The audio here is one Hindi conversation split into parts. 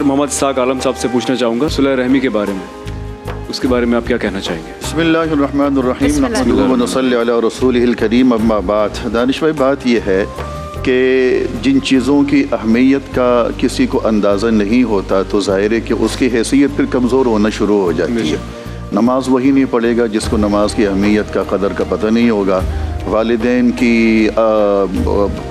मोहम्मद इस्हाक आलम साहब से पूछना चाहूँगा सुलह रहमी के बारे में, उसके बारे में आप क्या कहना चाहेंगे? बिस्मिल्लाहिर्रहमानिर्रहीम नहमदुहु व नसल्ली अला रसूलिहिल करीम अम्मा बाद। दानिश भाई, बात यह है कि जिन चीज़ों की अहमियत का किसी को अंदाज़ा नहीं होता तो ज़ाहिर है कि उसकी हैसियत फिर कमज़ोर होना शुरू हो जाती है। नमाज वही नहीं पढ़ेगा जिसको नमाज की अहमियत का कदर का पता नहीं होगा। वालिदैन की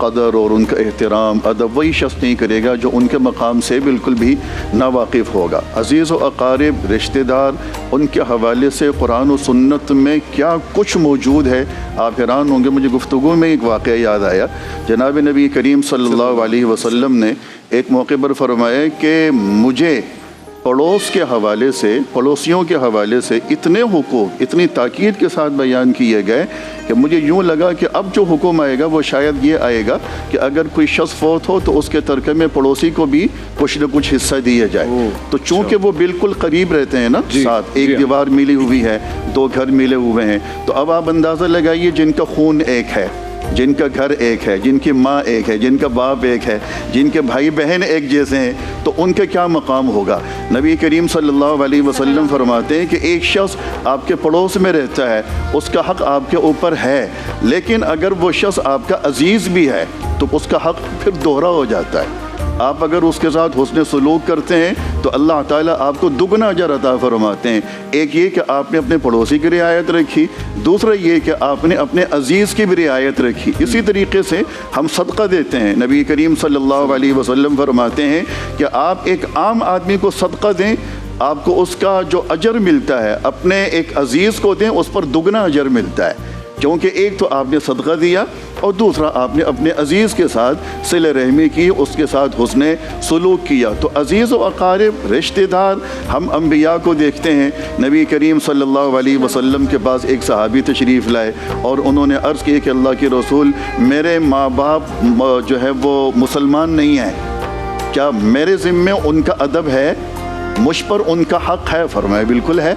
कदर और उनका एहतराम अदब वही शख्स नहीं करेगा जो उनके मकाम से बिल्कुल भी नावाकिफ़ होगा। अज़ीज़ व अक़ारिब, रिश्तेदार, उनके हवाले से कुरान और सुन्नत में क्या कुछ मौजूद है, आप हैरान होंगे। मुझे गुफ्तगू में एक वाक़या याद आया। जनाब नबी करीम सल्लल्लाहु अलैहि वसल्लम ने एक मौके पर फरमाया कि मुझे पड़ोस के हवाले से, पड़ोसियों के हवाले से इतने हुकूक इतनी ताकीद के साथ बयान किए गए कि मुझे यूँ लगा कि अब जो हुक्म आएगा वो शायद ये आएगा कि अगर कोई शख्स फौत हो तो उसके तरके में पड़ोसी को भी कुछ न कुछ हिस्सा दिया जाए। तो चूँकि वो बिल्कुल करीब रहते हैं ना, साथ एक दीवार मिली हुई है, दो घर मिले हुए हैं, तो अब आप अंदाज़ा लगाइए जिनका खून एक है, जिनका घर एक है, जिनकी माँ एक है, जिनका बाप एक है, जिनके भाई बहन एक जैसे हैं, तो उनका क्या मकाम होगा। नबी करीम सल्लल्लाहु अलैहि वसल्लम फरमाते हैं कि एक शख्स आपके पड़ोस में रहता है, उसका हक़ आपके ऊपर है, लेकिन अगर वो शख्स आपका अजीज़ भी है तो उसका हक़ फिर दोहरा हो जाता है। आप अगर उसके साथ हुस्न सलूक करते हैं तो अल्लाह ताला आपको दुगना अजर अता फरमाते हैं। एक ये कि आपने अपने पड़ोसी की रियायत रखी, दूसरा ये कि आपने अपने अजीज़ की भी रियायत रखी। इसी तरीके से हम सदका देते हैं। नबी करीम सल्लल्लाहु अलैहि वसल्लम फरमाते हैं कि आप एक आम आदमी को सदका दें, आपको उसका जो अजर मिलता है, अपने एक अजीज़ को दें, उस पर दुगना अजर मिलता है, क्योंकि एक तो आपने सदका दिया और दूसरा आपने अपने अजीज़ के साथ सिले रहमी की, उसके साथ हुस्ने सलूक किया। तो अजीज़ व अक़ारिब, रिश्तेदार, हम अम्बिया को देखते हैं। नबी करीम सल्लल्लाहु अलैहि वसल्लम के पास एक सहाबी तशरीफ़ लाए और उन्होंने अर्ज़ की कि अल्लाह के रसूल, मेरे माँ बाप जो है वो मुसलमान नहीं हैं, क्या मेरे ज़िम्मे उनका अदब है, मुझ पर उनका हक़ है? फरमाया बिल्कुल है।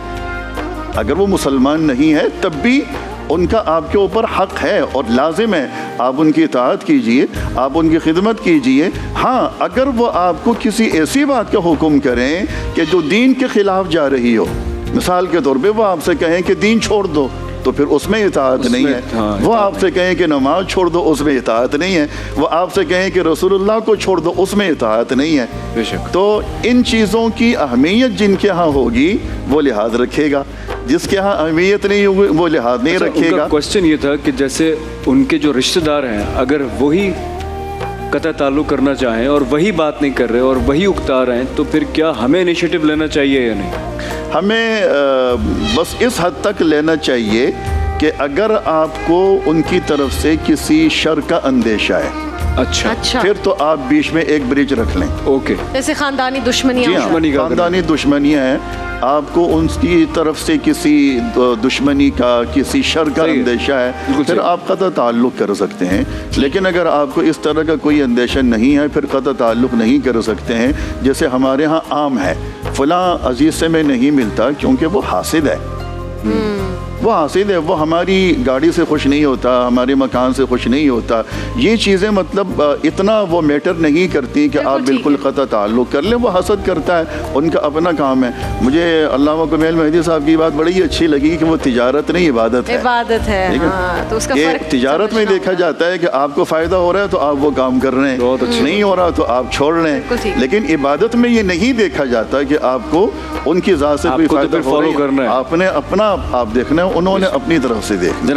अगर वो मुसलमान नहीं है तब भी उनका आपके ऊपर हक़ है और लाजिम है आप उनकी इताअत कीजिए, आप उनकी खिदमत कीजिए। हाँ, अगर वो आपको किसी ऐसी बात का हुक्म करें कि जो दीन के ख़िलाफ़ जा रही हो, मिसाल के तौर पे वो आपसे कहें कि दीन छोड़ दो, तो फिर उसमें इताअत नहीं है। वो आपसे कहें कि नमाज छोड़ दो, उसमें इताअत नहीं है। वो आपसे कहें कि रसूलुल्लाह को छोड़ दो, उसमें इताअत नहीं है। बेशक। तो इन चीज़ों की अहमियत जिनके यहाँ होगी वो लिहाज रखेगा, जिसके यहाँ अहमियत नहीं होगी वो लिहाज नहीं रखेगा। क्वेश्चन ये था कि जैसे उनके जो रिश्तेदार हैं, अगर वही कतई ताल्लुक़ करना चाहें और वही बात नहीं कर रहे और वही उकता रहे हैं, तो फिर क्या हमें इनिशिएटिव लेना चाहिए या नहीं? हमें बस इस हद तक लेना चाहिए कि अगर आपको उनकी तरफ से किसी शर का अंदेशा है, अच्छा, फिर तो आप बीच में एक ब्रिज रख लें। ओके। जैसे खानदानी दुश्मनियाँ, खानदानी दुश्मनियाँ हैं, आपको उनकी तरफ से किसी दुश्मनी का, किसी शर का अंदेशा है, फिर आप क़त्अ ताल्लुक़ कर सकते हैं। लेकिन अगर आपको इस तरह का कोई अंदेशा नहीं है, फिर क़त्अ ताल्लुक़ नहीं कर सकते हैं। जैसे हमारे यहाँ आम है, फ़लाँ अजीज़ से मैं नहीं मिलता क्योंकि वो हासिद है, वो हासिद है, वो हमारी गाड़ी से खुश नहीं होता, हमारे मकान से खुश नहीं होता। ये चीज़ें मतलब इतना वो मैटर नहीं करती कि आप बिल्कुल क़त्अ ताल्लुक़ कर लें। वो हसद करता है, उनका अपना काम है। मुझे अल्लामा कमाल मेहदी साहब की बात बड़ी अच्छी लगी कि वो तिजारत नहीं इबादत है। इबादत है, हाँ, तो उसका फर्क तिजारत में देखा जाता है कि आपको फ़ायदा हो रहा है तो आप वो काम कर रहे हैं, नहीं हो रहा तो आप छोड़ रहे हैं। लेकिन इबादत में ये नहीं देखा जाता कि आपको उनकी ज़ात से कोई फ़ायदा हो रहा है, आपने अपना आप देखना है, उन्होंने अपनी तरफ से देखना।